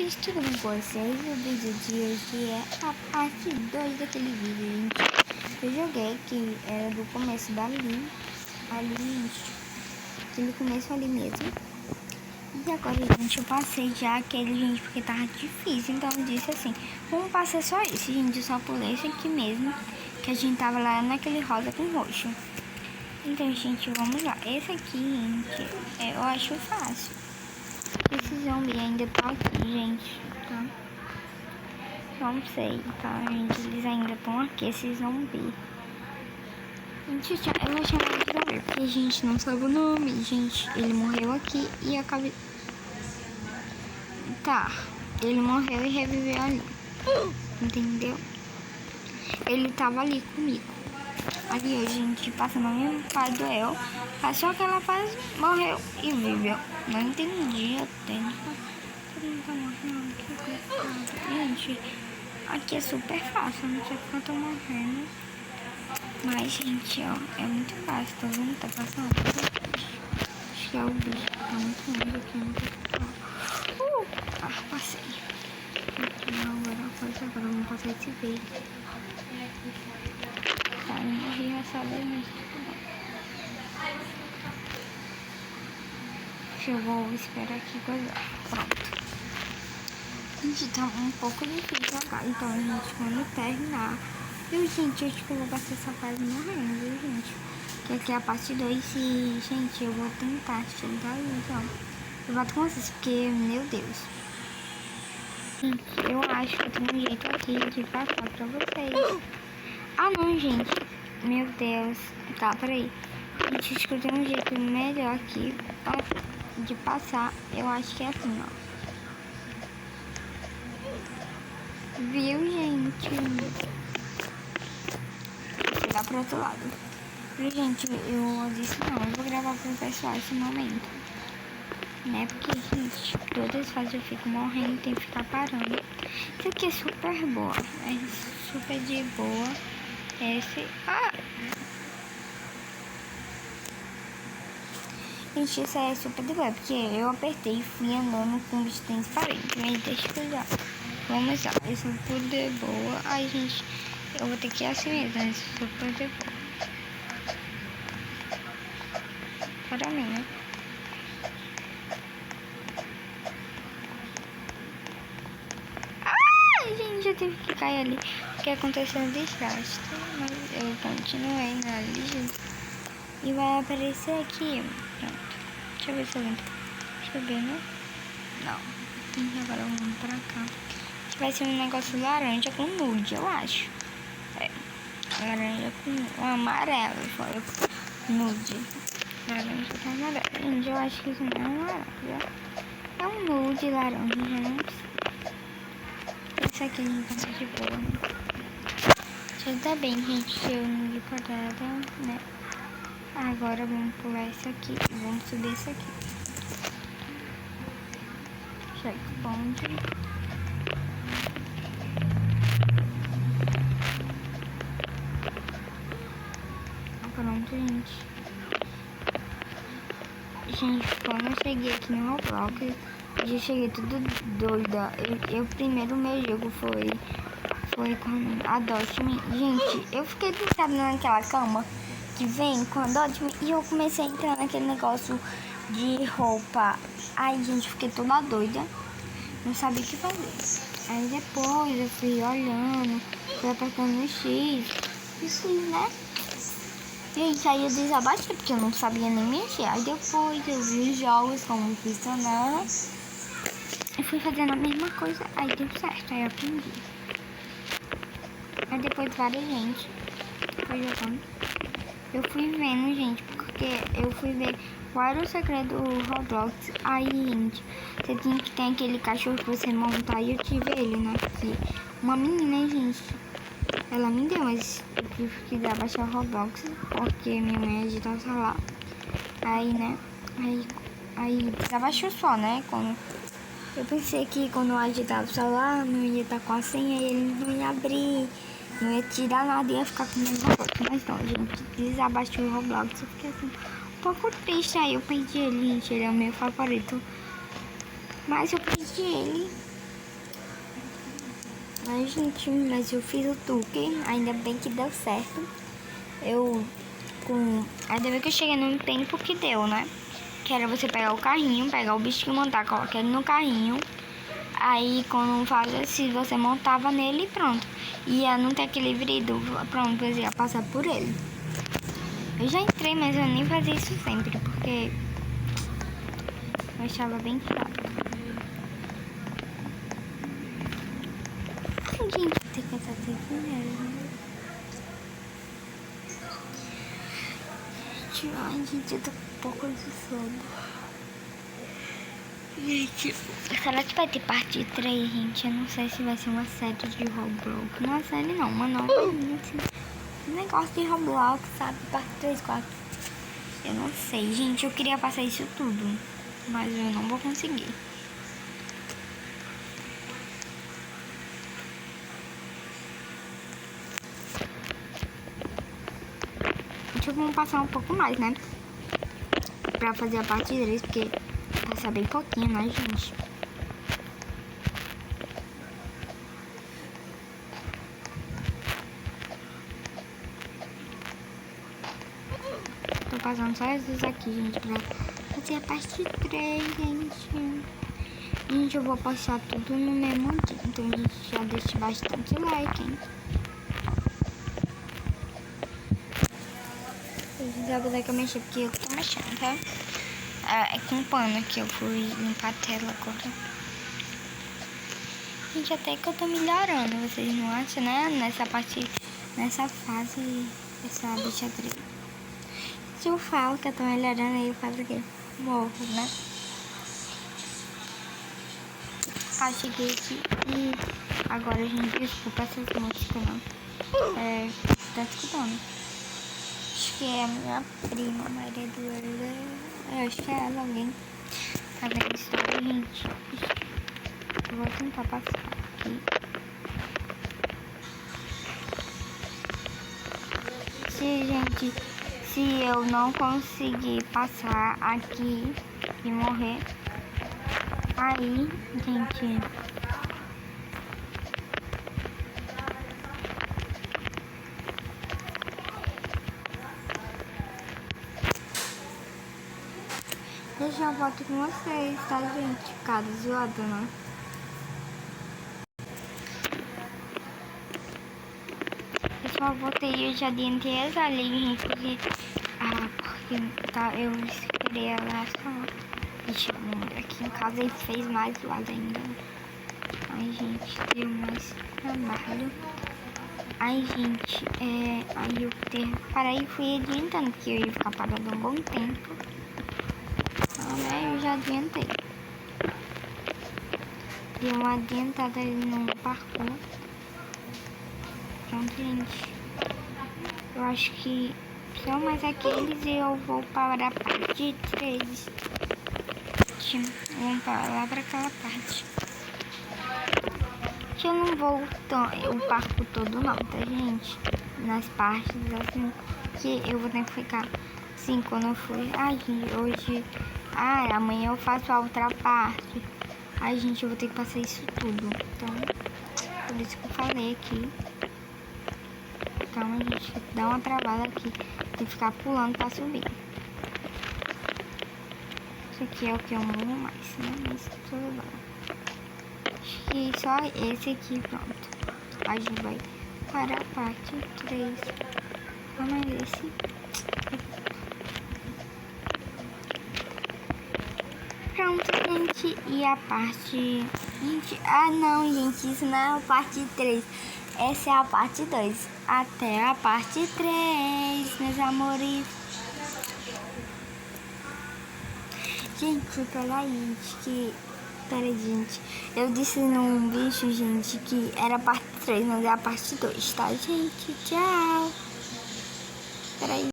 amores, tudo bem com vocês? O vídeo de hoje é a parte 2 daquele vídeo, gente. Eu joguei, que era do começo dali, aquele começo ali mesmo. E agora, gente, eu passei já aquele, gente, porque tava difícil. Então eu disse assim, vamos passar só esse, gente, só por esse aqui mesmo, que a gente tava lá naquele rosa com roxo. Então, gente, vamos lá. Esse aqui, gente, eu acho fácil. Esse zombie ainda tá aqui, gente, tá? Não sei, tá, gente? Eles ainda estão aqui, esses zumbi. Gente, eu vou chamar de zumbi, porque a gente não sabe o nome, gente. Ele morreu aqui e acabei... Tá, ele morreu e reviveu ali. Entendeu? Ele tava ali comigo. Ali, a gente passando a mesma fase do eu. Passou aquela fase, morreu e viveu. Não entendi até. Não tá morrendo, que coisa. Gente, aqui é super fácil, não sei porque eu tô morrendo. Mas, gente, ó, é muito fácil, tá vendo? Tá passando. Acho que é o bicho, tá muito longe aqui, não sei. Passei. Agora eu vou passar esse vídeo. Tá, eu morri essa vez, mas eu vou esperar aqui coisar. Pronto. Gente, tá um pouco difícil jogar, então, gente, quando terminar... Eu, gente, acho que eu vou passar essa fase morrendo, viu, gente? Que aqui é a parte 2 e, gente, eu vou tentar chegar aí, então. Eu bato com vocês, porque, meu Deus. Gente, eu acho que eu tenho um jeito aqui de passar pra vocês. Ah, não, gente. Meu Deus. Tá, peraí. Gente, acho que eu tenho um jeito melhor aqui de passar. Eu acho que é assim, ó. Viu, gente? Lá pro outro lado. Gente, eu disse não, eu vou gravar pro pessoal esse momento. Né? Porque, gente, todas as fases eu fico morrendo, tem que ficar parando. Isso aqui é super boa. É super de boa. Esse. Gente, isso é super de boa, porque eu apertei e fui andando com o bicho transparente. Aí deixa eu cuidar. Vamos lá, é super de boa. Ai, gente, eu vou ter que ir assim mesmo, é super de boa. Para mim, né? Ai, gente, eu tive que cair ali. Porque aconteceu um desastre. Mas eu continuei na lista. E vai aparecer aqui. Pronto. Deixa eu ver se eu lembro. Deixa eu ver, né? Não. Agora vamos pra cá. Vai ser um negócio laranja com nude, eu acho. É. Laranja com amarelo. Fora nude. Laranja com amarelo. Gente, eu acho que isso não é um laranja. É um nude laranja, já não sei. Esse aqui não tá de boa. Já tá bem, gente. Eu não vi quadrada, né? Agora vamos pular esse aqui. Vamos subir esse aqui. Checkpoint. Pronto, gente. Gente, quando eu cheguei aqui no Roblox, eu já cheguei tudo doida. Eu primeiro meu jogo foi com a Dotme. Gente, eu fiquei deitada naquela cama que vem com a Dotme e eu comecei a entrar naquele negócio de roupa. Aí, gente, fiquei toda doida. Não sabia o que fazer. Aí depois eu fui olhando, fui apertando o X. Isso, né? Gente, aí eu desabaixei porque eu não sabia nem mexer. Aí depois eu vi os jogos como funcionava. Eu fui fazendo a mesma coisa, aí deu certo, aí eu aprendi. Aí depois várias gente foi jogando. Eu fui vendo, gente, porque eu fui ver qual era o segredo do Roblox. Aí, gente, você tinha que ter aquele cachorro que você montar e eu tive ele, né? Que uma menina, gente, ela me deu, mas eu tive que baixar o Roblox porque minha mãe editava o celular. Aí, né? Aí baixou só, né? Quando eu pensei que quando eu agitava o celular, não ia estar com a senha e ele não ia abrir, não ia tirar nada, ia ficar com o mesmo Roblox. Mas não, gente, desabaixou o Roblox. Eu fiquei assim, um pouco triste. Aí eu perdi ele, gente. Ele é o meu favorito. Mas eu perdi ele. Mas, gente, mas eu fiz o truque, ainda bem que deu certo. Ainda bem que eu cheguei no tempo que deu, né? Que era você pegar o carrinho, pegar o bichinho, montar, colocar ele no carrinho. Aí, quando faz assim, você montava nele e pronto. Ia não ter aquele vidro, pronto, você ia passar por ele. Eu já entrei, mas eu nem fazia isso sempre, porque eu achava bem chato. Gente, tem que estar sem dinheiro, né? Ai, gente, eu tô com um pouco de sono. Gente, será que vai ter parte 3, gente? Eu não sei se vai ser uma série de Roblox. Não é série não, uma nova um negócio de Roblox, sabe? Parte 3, 4. Eu não sei, gente. Eu queria passar isso tudo, mas eu não vou conseguir. Então vamos passar um pouco mais, né? Pra fazer a parte 3, porque passa bem pouquinho, né, gente? Tô passando só esses aqui, gente, pra fazer a parte 3, gente. Gente, eu vou postar tudo no mesmo dia, então a gente já deixa bastante like, hein? Eu vou dar que eu mexer, porque eu tô mexendo, tá? É com pano que eu fui limpar a tela agora. Gente, até que eu tô melhorando, vocês não acham, né? Nessa fase, essa bichatriz. Se eu falo que eu tô melhorando, aí eu faço o quê? Morro, né? Ah, cheguei aqui e agora, gente, desculpa essas músicas, não. Tá escutando? Acho que é a minha prima, Maria Eduarda. Eu acho que é ela, alguém. Tá vendo isso, gente? Eu vou tentar passar aqui. Se eu não conseguir passar aqui e morrer, aí, gente, eu já volto com vocês, tá, gente? Ficar zoado, né? Eu só voltei, eu já adiantei essa liga, gente, porque eu esperei ela só. Deixa eu aqui em casa e fez mais lado ainda. Ai, gente, deu mais trabalho. Ai, gente, aí eu parei e fui adiantando, porque eu ia ficar parado um bom tempo. Eu já adiantei. Dei uma adiantada ali no parkour. Pronto, gente. Eu acho que só mais aqueles e eu vou para a parte 3. Vamos lá para aquela parte. Que eu não vou o parkour todo não, tá, gente? Nas partes assim, que eu vou ter que ficar assim quando eu for. Ai, gente, hoje... amanhã eu faço a outra parte. Ai, gente, eu vou ter que passar isso tudo. Então, por isso que eu falei aqui. Calma, gente, dá uma travada aqui. Tem que ficar pulando pra subir. Isso aqui é o que eu amo mais, né? Mas tudo bem. Acho que só esse aqui, pronto. A gente vai para a parte 3. Vamos esse. Pronto, gente. E a parte... Gente, não, gente. Isso não é a parte 3. Essa é a parte 2. Até a parte 3, meus amores. Gente, peraí, gente. Eu disse num vídeo, gente, que era a parte 3, mas é a parte 2, tá, gente? Tchau. Peraí.